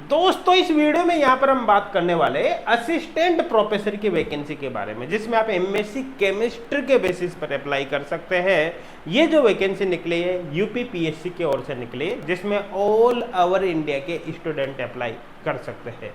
दोस्तों इस वीडियो में यहाँ पर हम बात करने वाले असिस्टेंट प्रोफेसर की वैकेंसी के बारे में, जिसमें आप एमएससी केमिस्ट्री के बेसिस पर अप्लाई कर सकते हैं। ये जो वैकेंसी निकली है यूपी पीएससी की ओर से निकली है, जिसमें ऑल ओवर इंडिया के स्टूडेंट अप्लाई कर सकते हैं।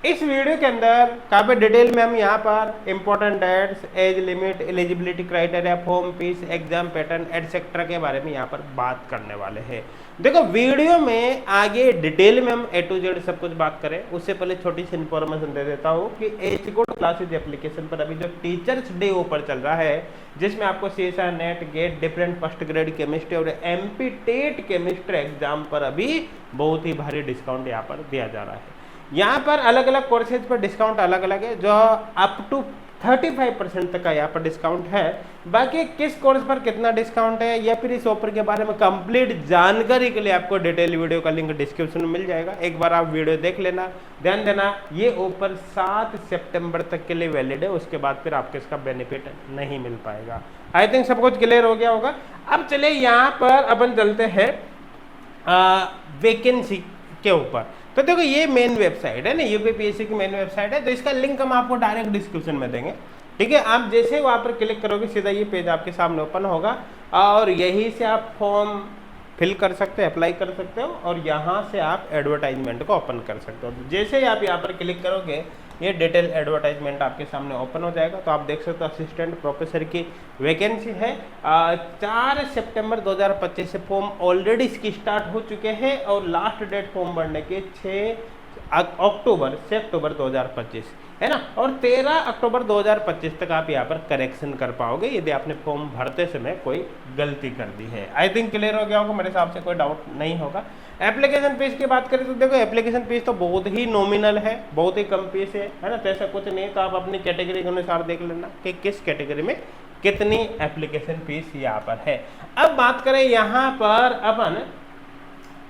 इस वीडियो के अंदर काफी डिटेल में हम यहाँ पर important dates, age limit, eligibility criteria, form fees, exam pattern etcetera के बारे में यहाँ पर बात करने वाले हैं। देखो वीडियो में आगे डिटेल में हम ए टू जेड सब कुछ बात करें, उससे पहले छोटी सी इन्फॉर्मेशन दे देता हूँ कि एच कोड क्लासेज एप्लीकेशन पर अभी जो टीचर्स डे ऊपर चल रहा है, जिसमें आपको CSR, net, gate, different first grade chemistry और एमपी टेट केमिस्ट्री एग्जाम पर अभी बहुत ही भारी डिस्काउंट यहाँ पर दिया जा रहा है। यहाँ पर अलग अलग कोर्सेज पर डिस्काउंट अलग अलग है, जो अप टू 35% तक का यहाँ पर डिस्काउंट है। बाकी किस कोर्स पर कितना डिस्काउंट है या फिर इस ऑफर के बारे में कंप्लीट जानकारी के लिए आपको डिटेल वीडियो का लिंक डिस्क्रिप्शन में मिल जाएगा। एक बार आप वीडियो देख लेना, ध्यान देना। ये ऑफर 7 सितंबर तक के लिए वैलिड है, उसके बाद फिर आपको इसका बेनिफिट नहीं मिल पाएगा। आई थिंक सब कुछ क्लियर हो गया होगा। अब चले यहाँ पर अपन चलते हैं वैकेंसी के ऊपर। तो देखो ये मेन वेबसाइट है ना, यूपीपीएससी की मेन वेबसाइट है, तो इसका लिंक हम आपको डायरेक्ट डिस्क्रिप्शन में देंगे। ठीक है, आप जैसे ही वहाँ पर क्लिक करोगे सीधा ये पेज आपके सामने ओपन होगा और यहीं से आप फॉर्म फिल कर सकते हो, अप्लाई कर सकते हो और यहाँ से आप एडवर्टाइजमेंट को ओपन कर सकते हो। जैसे ही आप यहाँ पर क्लिक करोगे ये डिटेल एडवर्टाइजमेंट आपके सामने ओपन हो जाएगा। तो आप देख सकते हो असिस्टेंट प्रोफेसर की वैकेंसी है। 4 सितंबर 2025 से फॉर्म ऑलरेडी इसकी स्टार्ट हो चुके हैं और लास्ट डेट फॉर्म भरने के 6 अक्टूबर 2025 है ना, और 13 अक्टूबर 2025 तक आप यहाँ पर करेक्शन कर पाओगे यदि आपने फॉर्म भरते समय कोई गलती कर दी है। आई थिंक क्लियर हो गया होगा, मेरे हिसाब से कोई डाउट नहीं होगा। एप्लीकेशन फीस की बात करें तो देखो एप्लीकेशन फीस तो बहुत ही नॉमिनल है, बहुत ही कम फीस है ना, तो ऐसा कुछ नहीं है। तो आप अपनी कैटेगरी के अनुसार देख लेना कि किस कैटेगरी में कितनी एप्लीकेशन फीस यहाँ पर है। अब बात करें यहाँ पर अपन,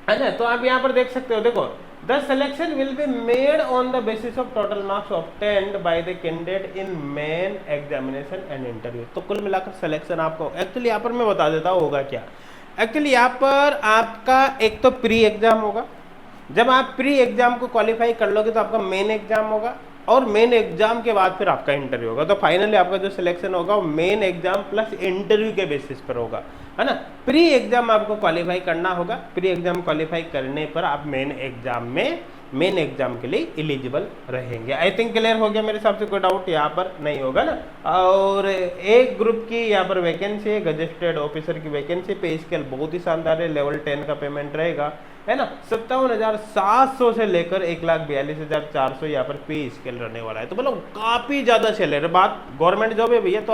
है ना, तो आप यहाँ पर देख सकते हो, देखो The selection will be made on the basis of total marks obtained by the candidate in main examination and interview। तो कुल मिलाकर सिलेक्शन आपको एक्चुअली यहाँ पर मैं बता देता हूँ होगा क्या। एक्चुअली यहाँ पर आपका एक तो प्री एग्जाम होगा, जब आप प्री एग्जाम को क्वालिफाई कर लोगे तो आपका मेन एग्जाम होगा और मेन एग्जाम के बाद फिर आपका इंटरव्यू होगा। तो फाइनली आपका जो सिलेक्शन होगा वो मेन एग्जाम प्लस इंटरव्यू के बेसिस पर होगा, है ना। प्री एग्जाम आपको क्वालिफाई करना होगा, प्री एग्जाम क्वालिफाई करने पर आप मेन एग्जाम के लिए एलिजिबल रहेंगे। आई थिंक क्लियर हो गया, मेरे हिसाब से कोई डाउट यहाँ पर नहीं होगा ना। और एक ग्रुप की यहाँ पर वैकेंसी है, गजेस्टेड ऑफिसर की वैकेंसी, पे स्केल बहुत ही शानदार है, लेवल 10 का पेमेंट रहेगा, है ना। 57,700 से लेकर 1,42,400 यहाँ पर पे स्केल रहने वाला है। तो मतलब काफी ज्यादा सैलरी, बात गवर्नमेंट जॉब है भैया, तो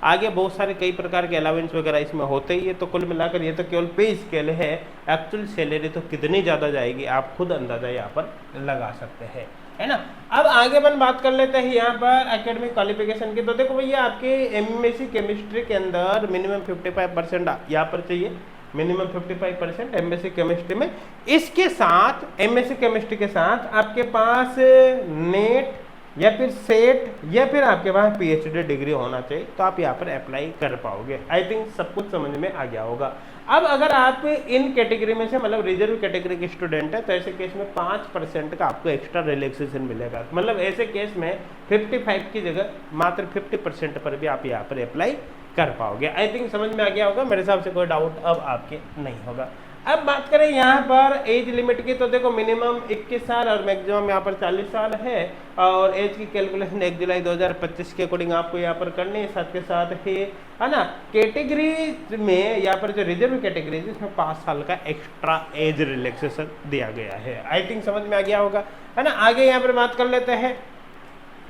आगे बहुत सारे कई प्रकार के अलावेंस वगैरह इसमें होते ही है। तो कुल मिलाकर ये तो केवल पे स्केल है, एक्चुअल सैलरी तो कितनी ज्यादा जाएगी आप खुद अंदाजा यहाँ पर लगा सकते हैं, है ना। अब आगे अपन बात कर लेते हैं यहाँ पर एकेडमिक क्वालिफिकेशन की। तो देखो भैया आपके एमएससी केमिस्ट्री के अंदर मिनिमम 55% यहाँ पर चाहिए, मिनिमम 55% एमएससी केमिस्ट्री में। इसके साथ एमएससी केमिस्ट्री के साथ आपके पास नेट या फिर सेट या फिर आपके पास पीएचडी डिग्री होना चाहिए, तो आप यहाँ पर अप्लाई कर पाओगे। आई थिंक सब कुछ समझ में आ गया होगा। अब अगर आप इन कैटेगरी में से मतलब रिजर्व कैटेगरी के स्टूडेंट है तो ऐसे केस में 5% का आपको एक्स्ट्रा रिलैक्सेशन मिलेगा। मतलब ऐसे केस में 55 की जगह मात्र 50% पर भी आप यहाँ पर अप्लाई कर पाओगे। आई थिंक समझ में आ गया होगा, मेरे हिसाब से कोई डाउट अब आपके नहीं होगा। अब बात करें यहाँ पर एज लिमिट की, तो देखो मिनिमम 21 साल और मैक्सिमम यहाँ पर 40 साल है और एज की कैलकुलेशन 1 जुलाई 2025 के अकॉर्डिंग आपको यहाँ पर करनी है। साथ के साथ ही, है ना, कैटेगरी में यहाँ पर जो रिजर्व कैटेगरी है जिसमें 5 साल का एक्स्ट्रा एज रिलैक्सेशन दिया गया है। आई थिंक समझ में आ गया होगा, है ना। आगे यहाँ पर बात कर लेते हैं।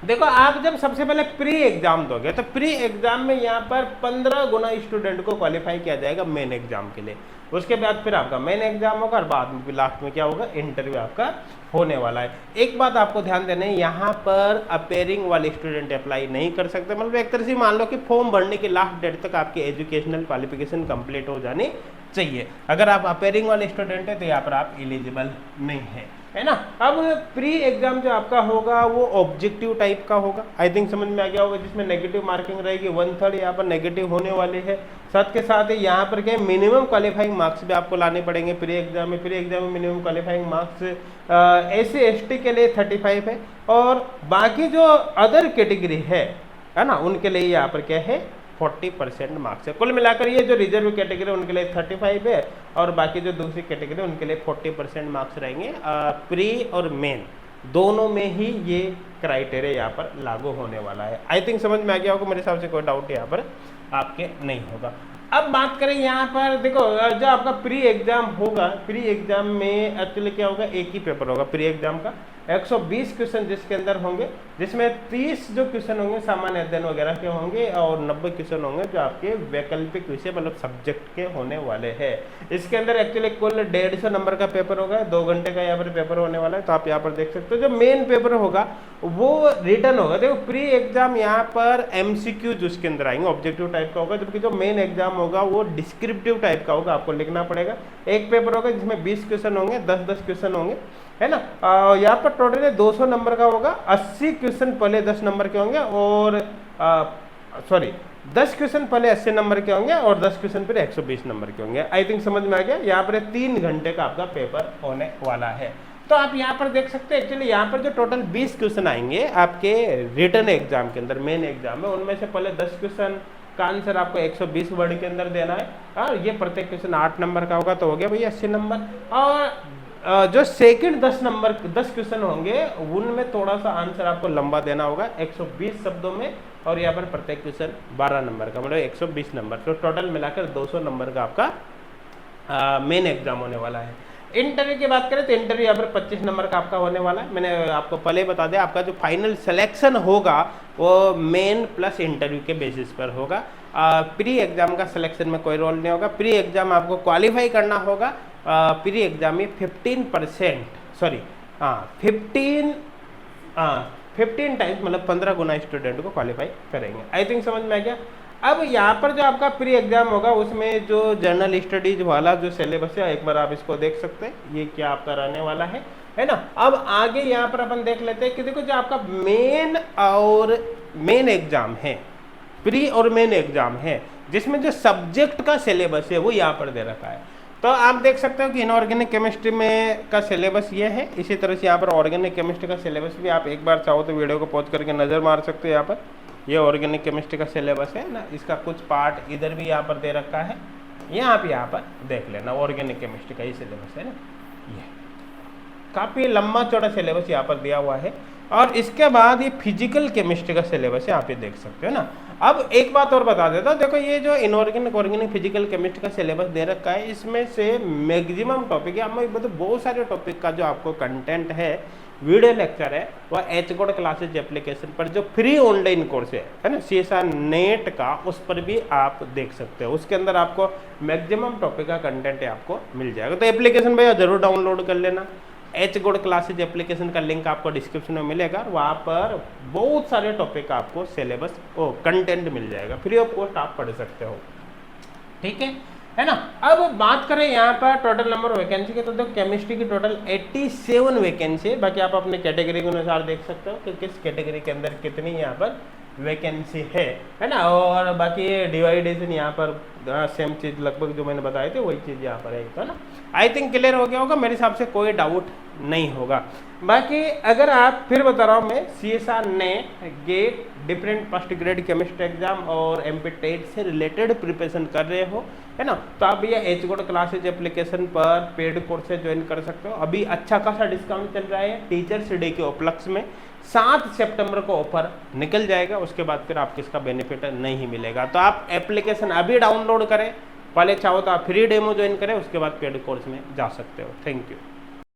देखो आप जब सबसे पहले प्री एग्जाम दोगे तो प्री एग्जाम में यहाँ पर 15 गुना स्टूडेंट को क्वालिफाई किया जाएगा मेन एग्जाम के लिए। उसके बाद फिर आपका मेन एग्जाम होगा और बाद में लास्ट में क्या होगा, इंटरव्यू आपका होने वाला है। एक बात आपको ध्यान देना है, यहाँ पर अपेयरिंग वाले स्टूडेंट अप्लाई नहीं कर सकते। मतलब एक तरह से मान लो कि फॉर्म भरने की लास्ट डेट तक आपकी एजुकेशनल क्वालिफिकेशन कंप्लीट हो जानी चाहिए। अगर आप अपेयरिंग वाले स्टूडेंट है तो यहाँ पर आप एलिजिबल नहीं है। है ना। अब प्री एग्जाम जो आपका होगा वो ऑब्जेक्टिव टाइप का होगा, आई थिंक समझ में आ गया होगा, जिसमें नेगेटिव मार्किंग रहेगी, 1/3 यहाँ पर नेगेटिव होने वाले हैं। साथ के साथ ही यहाँ पर क्या मिनिमम क्वालिफाइंग मार्क्स भी आपको लाने पड़ेंगे प्री एग्जाम में। प्री एग्जाम में मिनिमम क्वालिफाइंग मार्क्स SC/ST के लिए 35 है, और बाकी जो अदर कैटेगरी है ना, उनके लिए यहाँ पर क्या है 40% मार्क्स है। कुल मिलाकर ये जो रिजर्व कैटेगरी उनके लिए 35 है, और बाकी जो दूसरी कैटेगरी उनके लिए 40% मार्क्स रहेंगे। प्री और मेन दोनों में ही ये क्राइटेरिया यहाँ पर लागू होने वाला है। आई थिंक समझ में आ गया होगा, मेरे हिसाब से कोई डाउट यहाँ पर आपके नहीं होगा। अब बात करें यहाँ पर, देखो जो आपका प्री एग्जाम होगा, प्री एग्जाम में एक्चुअली क्या होगा, एक ही पेपर होगा प्री एग्जाम का, 120 क्वेश्चन जिसके अंदर होंगे, जिसमें 30 जो क्वेश्चन होंगे सामान्य अध्ययन वगैरह के होंगे, और 90 क्वेश्चन होंगे जो आपके वैकल्पिक विषय मतलब सब्जेक्ट के होने वाले हैं। इसके अंदर एक्चुअली कुल 150 नंबर का पेपर होगा, 2 घंटे का यहाँ पर पेपर होने वाला है। तो आप यहाँ पर देख सकते हो जो मेन पेपर होगा वो रिटर्न होगा। देखो प्री एग्जाम यहाँ पर MCQ जो उसके अंदर आएंगे ऑब्जेक्टिव टाइप का होगा, जबकि जो मेन एग्जाम होगा वो डिस्क्रिप्टिव टाइप का होगा, आपको लिखना पड़ेगा। एक पेपर होगा जिसमें 20 क्वेश्चन होंगे, 10-10 क्वेश्चन होंगे, है ना। यहाँ पर टोटल 200 नंबर का होगा, 80 क्वेश्चन पहले 10 नंबर के होंगे, और 10 क्वेश्चन पहले 80 नंबर के होंगे, और 10 क्वेश्चन फिर 120 नंबर के होंगे। आई थिंक समझ में आ गया। यहाँ पर 3 घंटे का आपका पेपर होने वाला है। तो आप यहाँ पर देख सकते हैं एक्चुअली यहाँ पर जो टोटल 20 क्वेश्चन आएंगे आपके रिटन एग्जाम के अंदर, मेन एग्जाम में, उनमें से पहले 10 क्वेश्चन का आंसर आपको 120 वर्ड के अंदर देना है, और ये प्रत्येक क्वेश्चन 8 नंबर का होगा, तो हो गया भैया 80 नंबर। और जो सेकंड 10 क्वेश्चन होंगे उनमें थोड़ा सा आंसर आपको लंबा देना होगा 120 शब्दों में, और यहाँ पर प्रत्येक क्वेश्चन 12 नंबर का, मतलब 120 नंबर। तो टोटल मिलाकर 200 नंबर का आपका मेन एग्जाम होने वाला है। इंटरव्यू की बात करें तो इंटरव्यू यहाँ पर 25 नंबर का आपका होने वाला है। मैंने आपको पहले बता दिया, आपका जो फाइनल सिलेक्शन होगा वो मेन प्लस इंटरव्यू के बेसिस पर होगा। प्री एग्जाम का सिलेक्शन में कोई रोल नहीं होगा। प्री एग्जाम आपको क्वालिफाई करना होगा। प्री एग्जाम में 15 टाइम्स मतलब 15 गुना स्टूडेंट को क्वालिफाई करेंगे। आई थिंक समझ में आ गया। अब यहाँ पर जो आपका प्री एग्जाम होगा उसमें जो जनरल स्टडीज वाला जो सिलेबस है, एक बार आप इसको देख सकते हैं, ये क्या आपका रहने वाला है ना। अब आगे यहाँ पर अपन देख लेते हैं कि देखो जो आपका मेन एग्जाम है, प्री और मेन एग्जाम है, जिसमें जो सब्जेक्ट का सिलेबस है वो यहाँ पर दे रखा है। तो आप देख सकते हो कि इनऑर्गेनिक केमिस्ट्री में का सिलेबस ये है। इसी तरह से यहाँ पर ऑर्गेनिक केमिस्ट्री का सिलेबस भी आप एक बार चाहो तो वीडियो को पॉज करके नज़र मार सकते हो। यहाँ पर ये ऑर्गेनिक केमिस्ट्री का सिलेबस है ना, इसका कुछ पार्ट इधर भी यहाँ पर दे रखा है, ये आप यहाँ पर देख लेना। ऑर्गेनिक केमिस्ट्री का ये सिलेबस है ना, ये काफ़ी लंबा चौड़ा सिलेबस यहाँ पर दिया हुआ है। और इसके बाद ये फिजिकल केमिस्ट्री का सिलेबस है, आप ये देख सकते हो ना। अब एक बात और बता देता हूँ, देखो ये जो इनऑर्गेनिक ऑर्गेनिक फिजिकल केमिस्ट्री का सिलेबस दे रखा है, इसमें से मैक्सिमम टॉपिक है, मतलब बहुत सारे टॉपिक का जो आपको कंटेंट है, वीडियो लेक्चर है, वह एचगोड क्लासेज एप्लीकेशन पर जो फ्री ऑनलाइन कोर्स है ना CSR नेट का, उस पर भी आप देख सकते हो। उसके अंदर आपको मैक्सिमम टॉपिक का कंटेंट आपको मिल जाएगा। तो एप्लीकेशन भैया जरूर डाउनलोड कर लेना। एचगोड क्लासेज एप्लीकेशन का लिंक आपको डिस्क्रिप्शन में मिलेगा, वहाँ पर बहुत सारे टॉपिक का आपको सिलेबस कंटेंट मिल जाएगा, फ्री ऑफ कॉस्ट आप पढ़ सकते हो, ठीक है ना। अब बात करें यहाँ पर टोटल नंबर वैकेंसी के, तो देखो केमिस्ट्री की टोटल 87 वैकेंसी है। बाकी आप अपने कैटेगरी के अनुसार देख सकते हो कि किस कैटेगरी के अंदर कितनी यहाँ पर वैकेंसी है ना। और बाकी ये डिवाइडेशन यहाँ पर सेम चीज़ लगभग जो मैंने बताई थी वही चीज़ यहाँ पर है ना। आई थिंक क्लियर हो गया होगा, मेरे हिसाब से कोई डाउट नहीं होगा। बाकी अगर आप फिर बता रहा हूँ मैं, CSR net gate different first grade chemistry exam और MP टेट से रिलेटेड प्रिपरेशन कर रहे हो, है ना, तो आप ये एचगोड क्लासेज एप्लीकेशन पर पेड कोर्स ज्वाइन कर सकते हो। अभी अच्छा खासा डिस्काउंट चल रहा है टीचर्स डे के उपलक्ष्य में। 7 सितंबर को ऑफर निकल जाएगा, उसके बाद फिर आपको इसका बेनिफिट नहीं मिलेगा। तो आप एप्लीकेशन अभी डाउनलोड करें, पहले चाहो तो आप फ्री डेमो ज्वाइन करें, उसके बाद पेड कोर्स में जा सकते हो। Thank you.